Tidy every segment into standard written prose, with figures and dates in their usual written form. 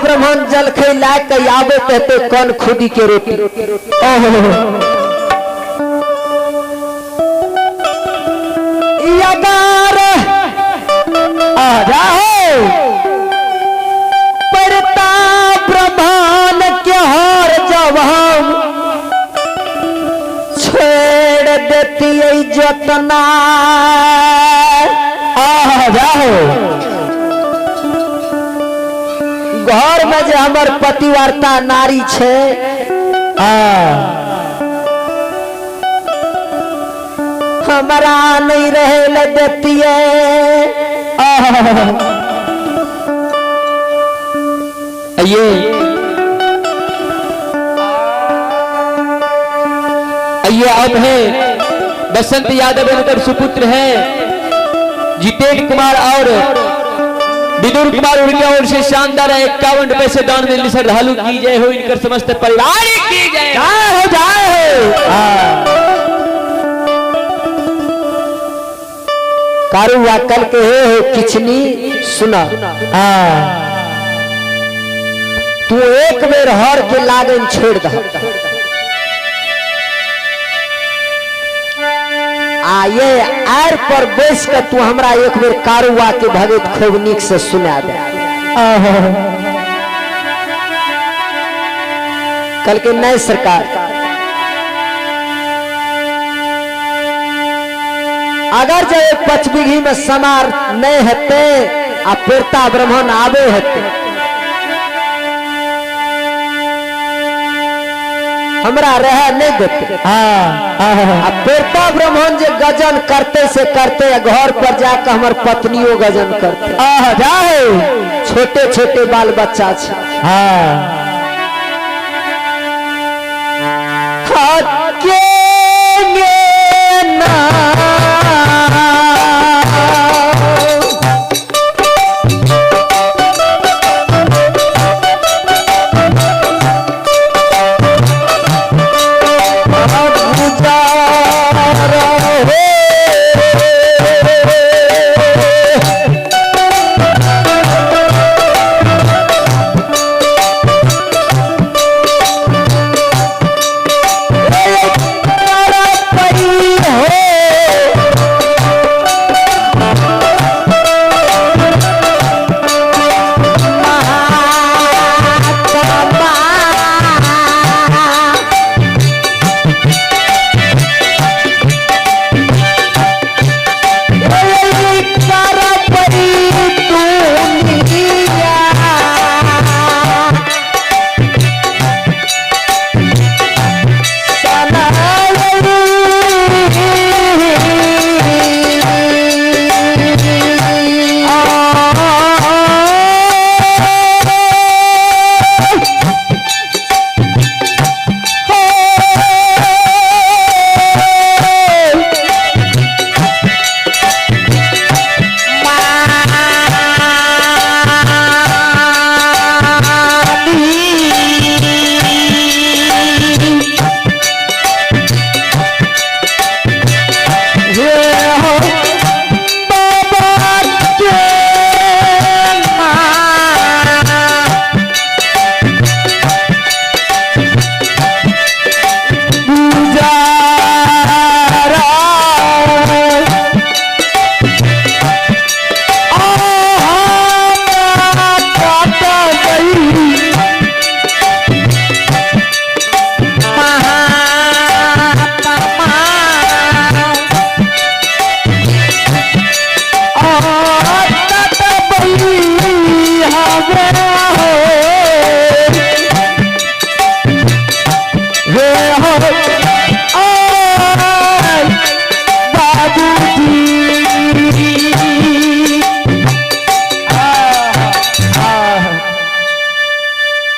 ब्राह्मण जल खैला के आवे कहते कौन खुदी के रोटी। अगर आ जाओ पड़ता ब्राह्मण के हर जब हम छेड़ देती जतना आ जाओ घर में जो हमर पतिवार्ता नारी छे हमारा नहीं रहे देती ये अब है बसंत यादव इनकर सुपुत्र है जितेंद्र कुमार और विदुर कुमार उनकी ओर से शानदार 51 रुपए से दान में श्रद्धालु की जय हो इनकर समस्त परिवार की जय हो जाए कारुआ कल के हो किचनी सुना तू एक बेर हर के लागन छोड़ द ये आर पर बैस के तू हमरा एक बेर कारुआ के भगत खूब नीक से सुना दे। कल के नए सरकार अगर जो 5 बीघी में समार नहीं हेते आ पेरता ब्राह्मण आवे हेते हमरा रह नहीं देते। पेरता ब्राह्मण जो गजन करते से करते घर पर जाकर हमार पत्नियों गजन करते जाए छोटे छोटे बाल बच्चा छे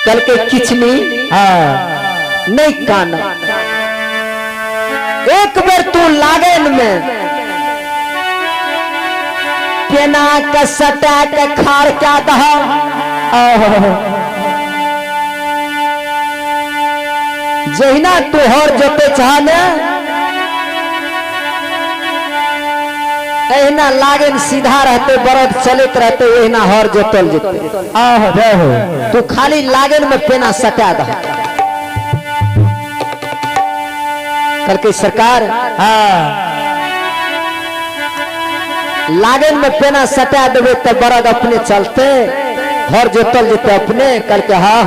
कल के किचनी नहीं काना एक बेर तू लागन में केना के सटा के खार क्या दहा जहिना तू हर जोते चाहने एहना लागन सीधा रहते बरद चलत रहते एहना हर जोतल जेते। आह जय हो। तू खाली लागन में पेना सटा द। कल के सरकार लागन में पेना सटा देवे तो बरद अपने चलते हर जोतल जेते अपने। कल के हाँ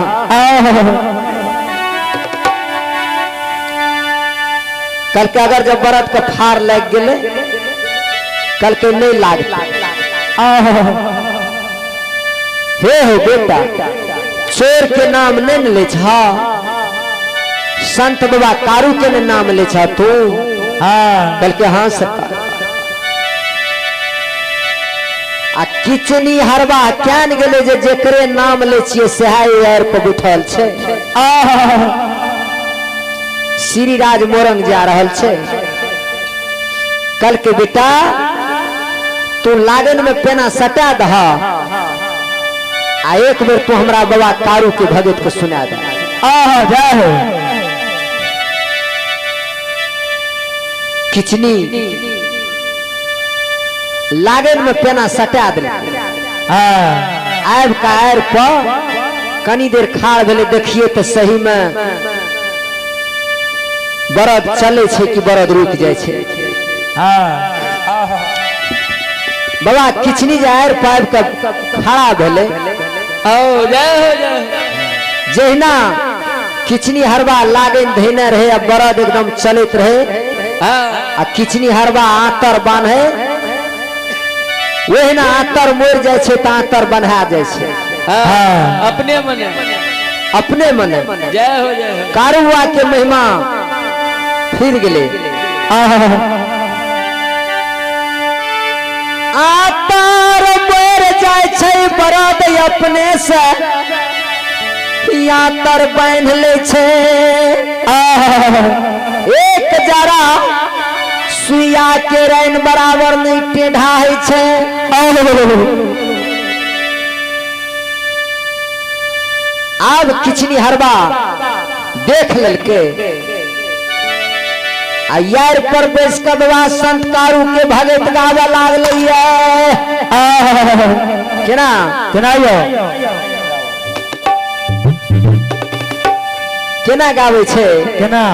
कल के अगर जब बरद का फार लग गए कल के नहीं लागता। हे हो बेटा चोर के नाम नहीं न ले छा, संत बाबा कारू के न नाम ले छा तू। कल के हाँ सरकार आ किचनी हरबा क्या न गेले जे जेकरे नाम ले छिए सेहाई यार पर बैठल छे। श्री राज मोरंग जा रहल छे। कल के बेटा तू लागन में पेना सटा दहा आ एक बेर तू हमरा बाबा कारू के भगत को सुना दे। जय हो। किचनी लागन में पेना सटा दे। आब का आर पर कनी देर खाड़ भेले देखिए तो सही में बरद चले छे कि बरद रुक जाए छे। बाबा किचनी जायर पाइब का खड़ा भेले। जहिना किचनी हरबा लागन धैने रहे अब बरद एकदम चलत रहे आ किचनी हरबा आतर बांधे वही ना आतर मोर जाए छे तो आतर बन्हा जाए छे। अपने मने अपने मने जय हो जय हो। कारुआ के महिमा फिर गेले। आतर मोर जाए छे बरद अपने से यातर बांध ले छे। एक जरा सुइया के रैन बराबर नहीं टेढ़ा है छे। अब किचनी हरबा देख ललके आ यार पर बेस का बाबा संत कारू के भगत गावा लागल केना केना यो केना गावे छे केना।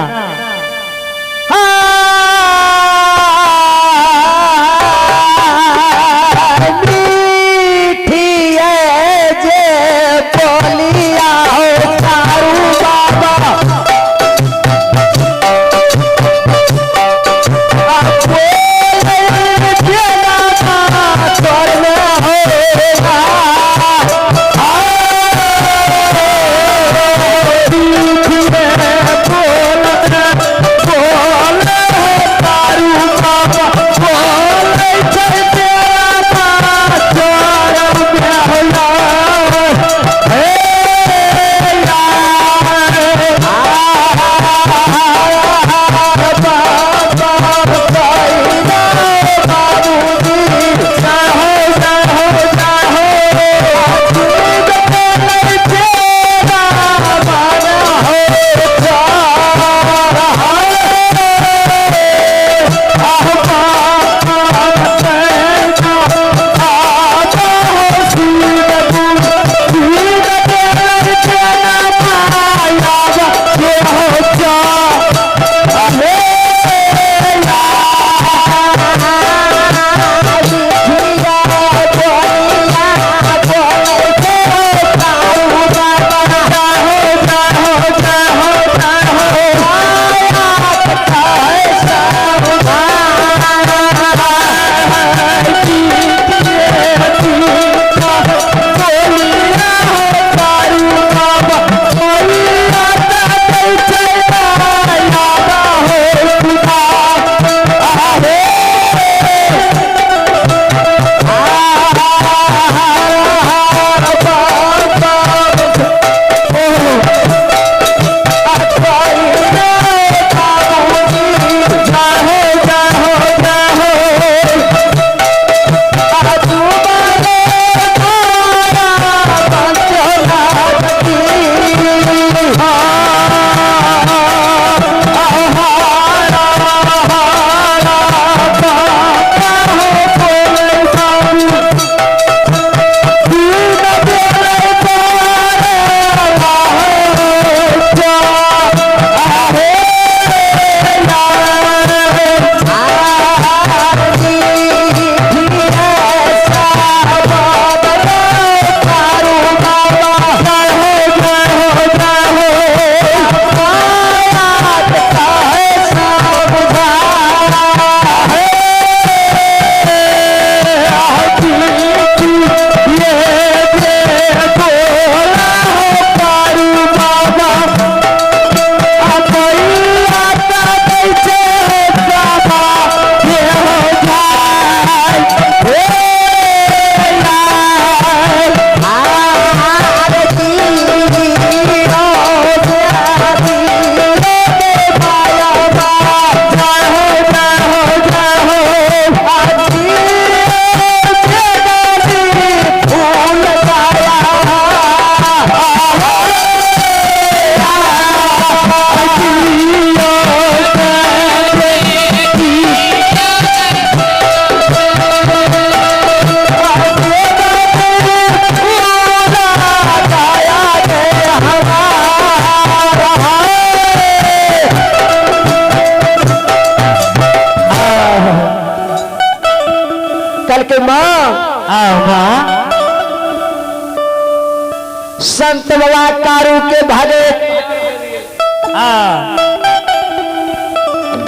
संत बाबा कारू के भागे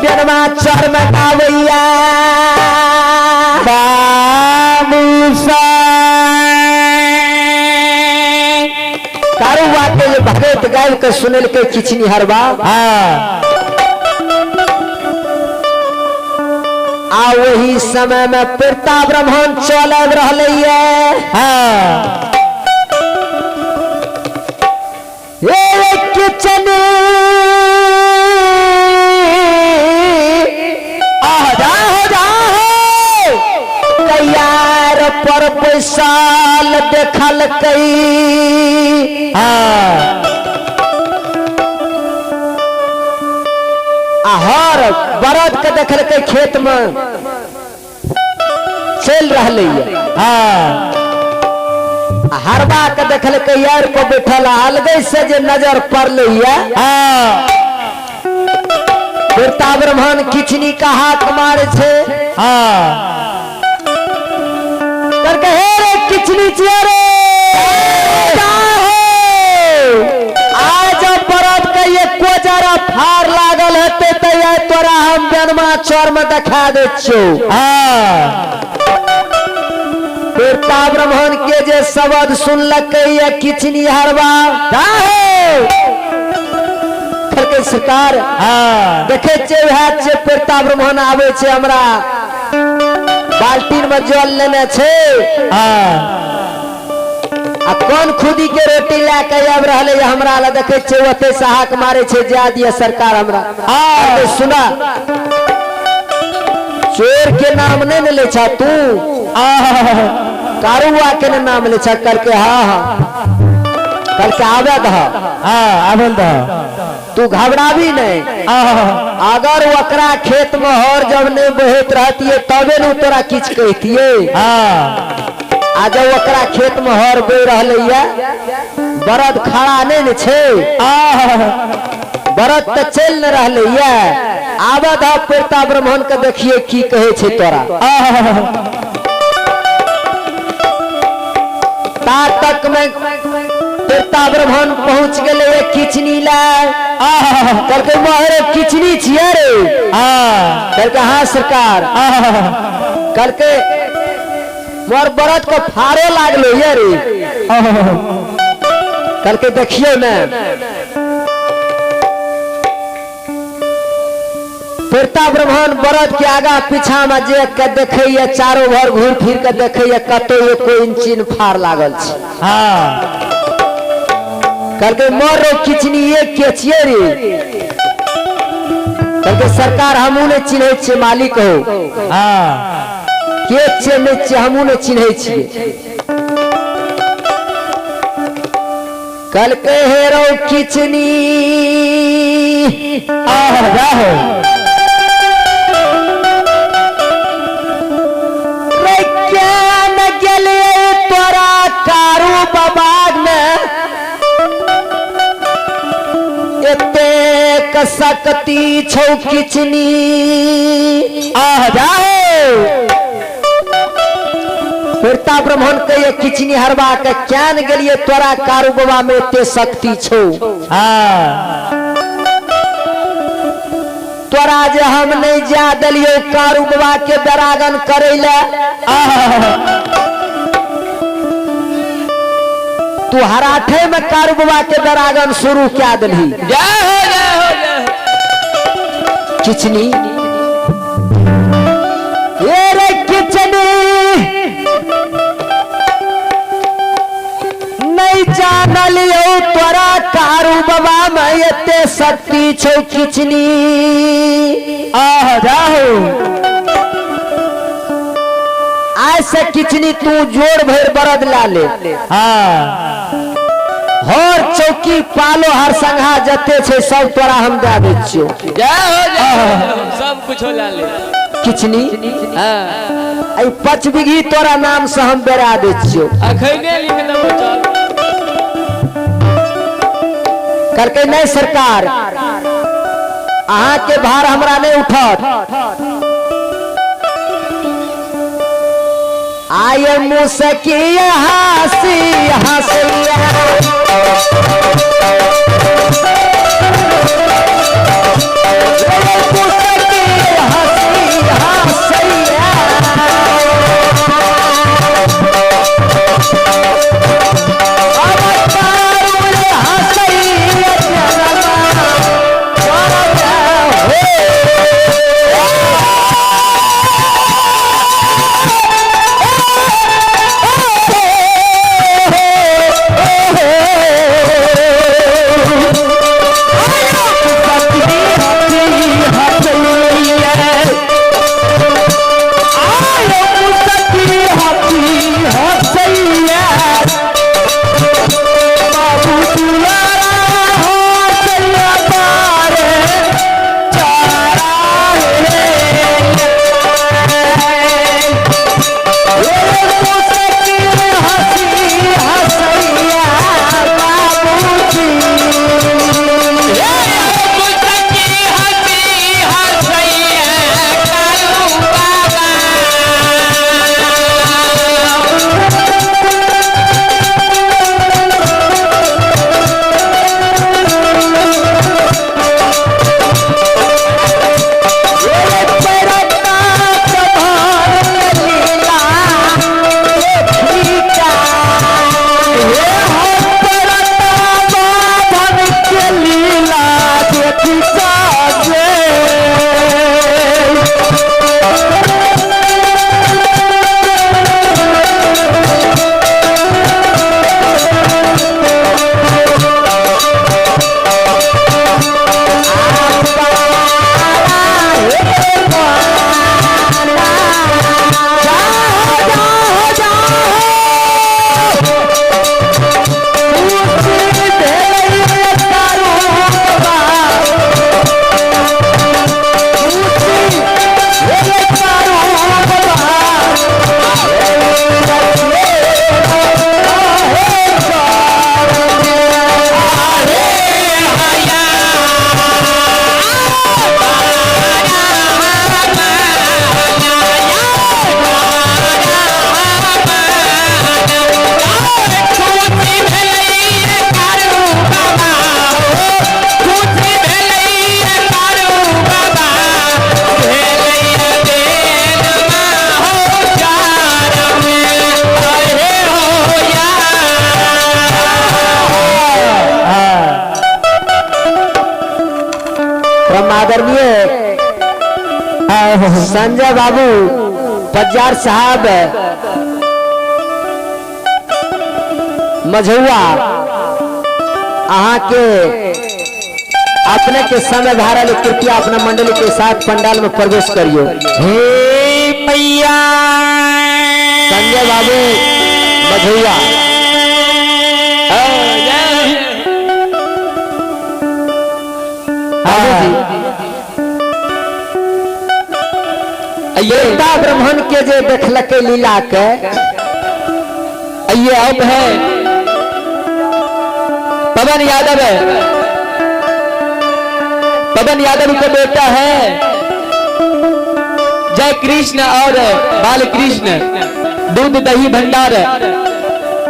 जन्मा चर में गावैया कारू बाटे ये भगत गाय के सुनल के किचनी हरबा आ वही समय में पिता ब्राह्मण चल रहा किचन तैयार पर पैसाल देखल कई हर बरद के देखल के खेत में चल रहा हरबा के देखल के यार को बैठल अलगे से जे नजर पड़ल पिता ब्राह्मण किचनी का हाथ मारे छे करके हे रे किचनी चियरे आज बरद के ये कोजरा फार लागल हेते त ये तोरा हम जन्मा चोर में दिखा दे छो पिता ब्राह्मण के जे शब्द सुनलक ये किचनी हरबा करके सरकार देखे छे हाथ से पिता ब्राह्मण आवे छे हमरा बाल्टीन में जल लेने छे आ कौन खुदी के रोटी लेके अब रहले हमरा ला देखे छे ओते सहाक मारे छे जा दिया सरकार हमरा सुना चोर के नाम नहीं ले छा तू कारुआ के नाम ले छा करके करके आवे आवे तू घबरावी नहीं अगर वकरा खेत में हर जब नहीं बहत रहती है तबे न तोरा किछ कहतिए आ जब वकरा खेत में हर बह रहा बरद खड़ा नहीं छे बरद तो चल न रहा आबद पिता ब्राह्मण के देखिए की कहे छे तोरा ता तक में पिता ब्राह्मण पहुंच गए किचनी ला करके मोहरे किचनी छिए रे करके हाँ सरकार करके मोर बरद को फारो लागलो ये रे करके देखियो न पिता ब्राह्मण बरद के आगा पीछा में जे के देखे चारों भर घूर फिर के देखे कतो एको इंचिन फार लागल छे करके मोरो किचनी एक के छिए रे करके सरकार हमू ने चिन्हे छे मालिक हो के छे ने छे हमू ने चिन्हे छिए कल के हेरो किचनी जाहो रे क्या न गेले तोरा कारू बाबाग में एते कसकती छौ किचनी जाओ पिता ब्राह्मण के ये किचनी हरबा के क्या न गेलिए तोरा कारू बाबा में एते शक्ति छौ तोरा जे हम नहीं जा दलियो कारू बाबा के बेरागन करैला तू हराठे में कारू बाबा के बेरागन शुरू क्या दली किचनी ये रे किचनी नहीं जानलियो तोरा कारू बाबा में एते शक्ति छौ किचनी जाओ आज से किचनी तू जोड़ भर बरद ला ले हर चौकी पालो हर संघा जते छे सब तोरा हम दे दे छियो सब कुछ ला ले किचनी आई 5 बीघी तोरा नाम से हम बेरा दे छियो अखैने लिख दबो चल करके नहीं सरकार अहाँ के भार हमरा नहीं उठत आय मुसकिया हंसी हंसिया हम आदरणीय संजय बाबू पज्जार साहब मझुआ अहाँ के अपने के समय धारा कृपया अपना मंडली के साथ पंडाल में प्रवेश करियो। हे मैया संजय बाबू मझुआ देवता ब्राह्मण के जे देखलक लीला के ये अब है पवन यादव है, पवन यादव का बेटा है जय कृष्ण और बाल कृष्ण दूध दही भंडार,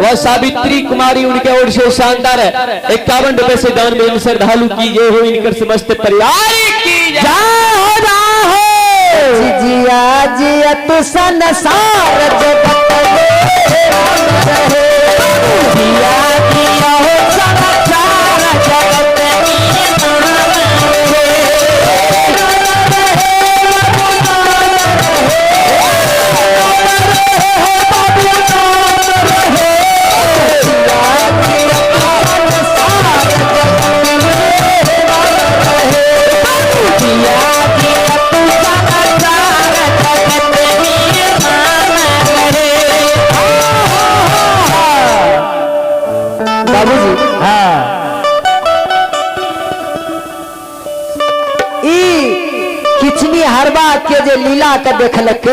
वह सावित्री कुमारी उनके ओर से शानदार 51 रुपए से दान में श्रद्धालु की ये हो इनकर समस्त परिवार की जिया जिया तू संसार जगत रहे जिया जिया हो संसार जगत बाबूजी। हाँ किचनी हरबा के जे लीला के देखलक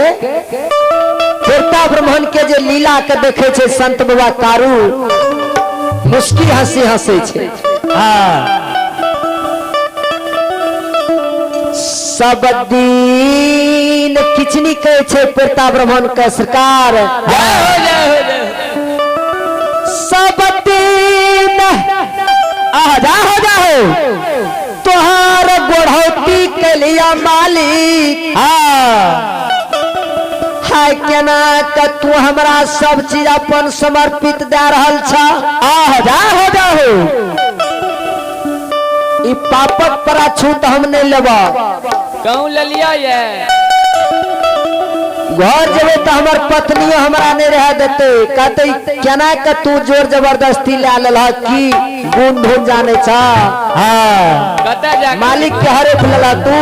देवता ब्राह्मण के जे लीला के देखे छे संत बाबा कारू मुस्की हंसी हंसे छे। हाँ सब दिन किचनी कहे छे देवता ब्राह्मण के सरकार सब दिन हो जाओ तोहार गोढ़ौती के लिया मालिक। हाय केना का तू हमरा सब चीज अपन समर्पित दे रहल छ। हो जाओ ई पापक पर छूट हम नहीं लेबा कहूं ले लिया ये घर जब तो हमार पत्नी हमरा नहीं रह देते कहते केना का तू जोर जबरदस्ती ले आल की गुण धुन जाने छा। हाँ मालिक के हरे फुलला तू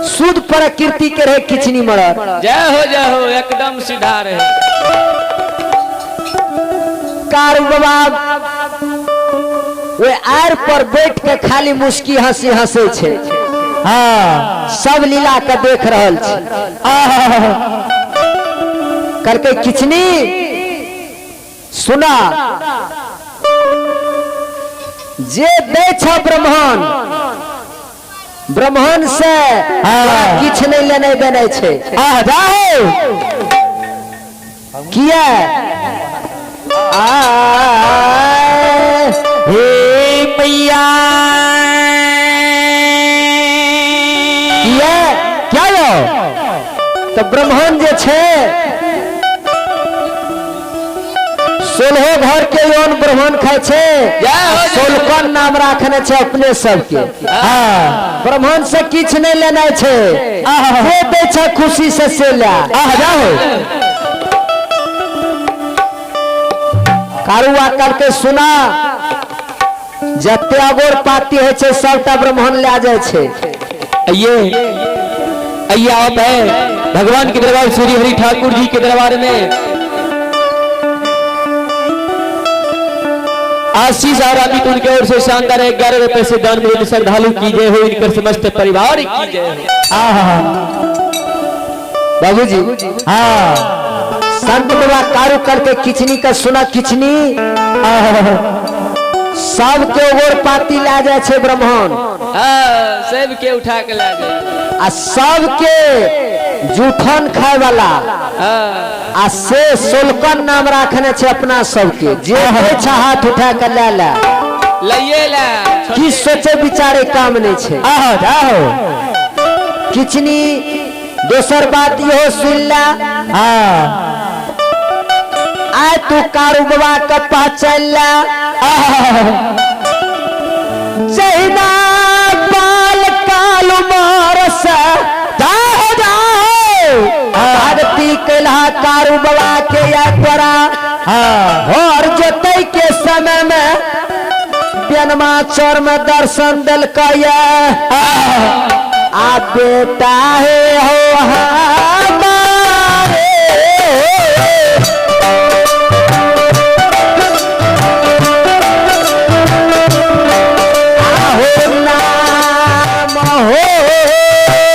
शुद्ध प्रकृति के रहे किचनी मरद जय हो एकदम सीधा रहे कार बाबा वे आर पर बैठ के खाली मुस्की हंसी हंसे छे। हाँ सब लीला के देख रहल करके किचनी सुना जे दे छ ब्राह्मण ब्राह्मण से किछ नहीं लेने देने छे। जाओ किया हे मैया क्या तो ब्राह्मण जे छे 16 घर के यौन ब्राह्मण खाए छे 16 नाम रखने छे अपने सबके। ब्राह्मण से किछ नहीं लेना छे वो दे छे खुशी से ला। जाओ कारुआ करके सुना जते अगोर पाती है छे सबटा ब्राह्मण ले जाए छे। ये आप है भगवान के दरबार श्री हरि ठाकुर जी के दरबार में आशीष और अमित उनके ओर से शानदार 11 रुपए से दान में श्रद्धालु की जय हो इनकर समस्त परिवार की जय हो। बाबूजी हाँ संत बाबा कारू करके किचनी का सुना किचनी सबके ओर पाती ला जाए छे ब्राह्मण सबके उठा के ला जाए आ सबके जूठन खाए वाला आ से 16 नाम रखने छे अपना सबके जे छे हाथ उठा के ले ला लइए ला की सोचे बिचारे काम नहीं छे। जाओ किचनी दोसर बात यो सुन ला। आय तू कारू बाबा का पहचान ला जहिना बाल काल मारस भक्ति कैला कारू बाबा के या तोरा और जोतई के समय में बेनमा चौर में दर्शन दिल आ बेटा है हो हमारे आहो नाम हो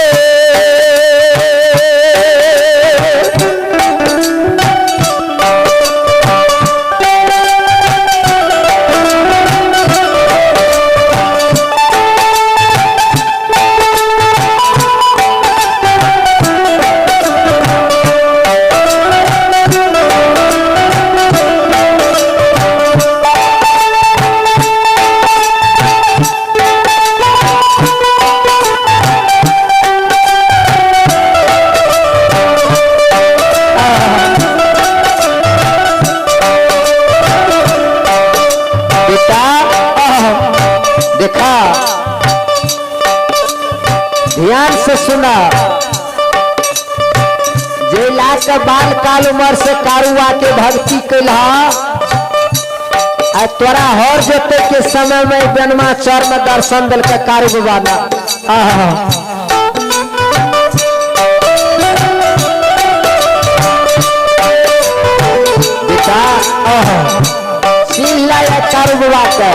देखा ध्यान से सुना जे लाख बाल काल उमर से कारुआ के भक्ति कैला तोरा हर जोते के समय में बेनमा चर में दर्शन दिल के कारू बाबा बेटा सिला कारू बाबा के